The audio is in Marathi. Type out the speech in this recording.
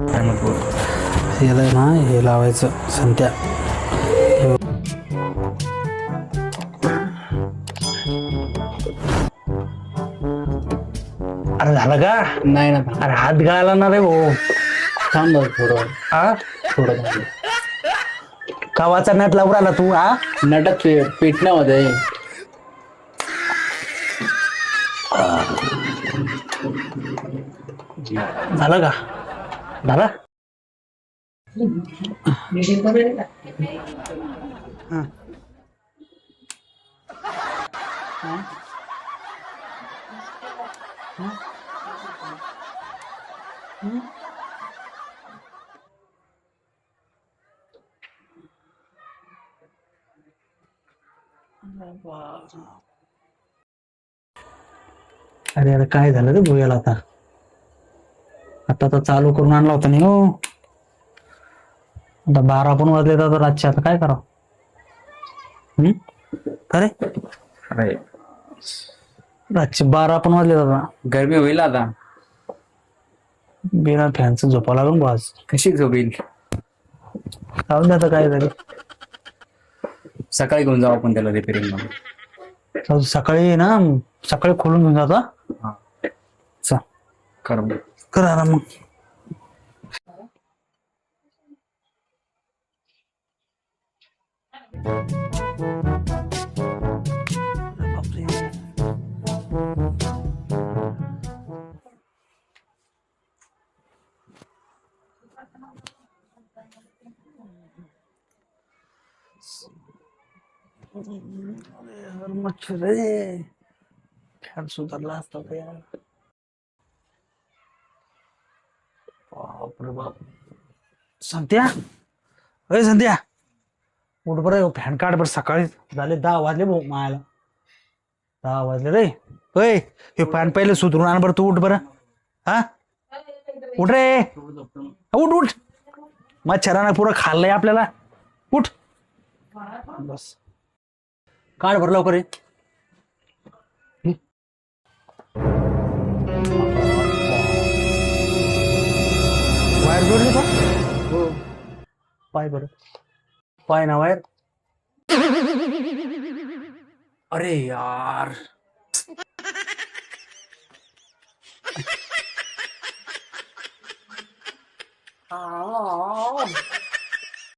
काय मग बोल. याला ना हे लावायचं संत्या. अरे झालं का? नाही ना अरे हात घाला ना रे भाऊ. थांब बघ थोडं हा थोडं थांब. कवाचा नट लावून राहिला तू हा? नटात पेटण्यामध्ये झालं का? झालं? अरे अरे काय झालं रे भुयाला आता? आता तर चालू करून आणला होता नाही हो. आता 12 पण वाजले तर रातचे, आता काय करावं? अरे अरे रातचे 12 पण वाजले आता. गरमी होईल आता. बिना फॅनचं झोपा लागून बाज. कशी झोप येईल? जाऊन दे आता काय झालं. सकाळी घेऊन जाऊ आपण त्याला रिपेअरिंग मध्ये. जाऊ दे, सकाळी आहे ना, सकाळी खोलून घेऊन जाता. हा चल कर मग. कर आराम मग. बापरे. अरे यार मच्छर रे. फॅन सुधारला असता तर यार. बापरे बाप. संध्या, अरे संध्या, उठ बरं. फॅन काढ बरं. सकाळी झाले 10 वाजले भाऊ मायाला. 10 वाजले रे. होय, हे फॅन पहिले सुधरून आण बरं. तू उठ बरं. हा उठ रे. उठ उठ. मच्छरानं पुरं खाल्लंय आपल्याला. उठ बस. काढ भर लवकर रे. वायर जोडली का? हो. पाय बरं. पाय ना वायर. अरे यार.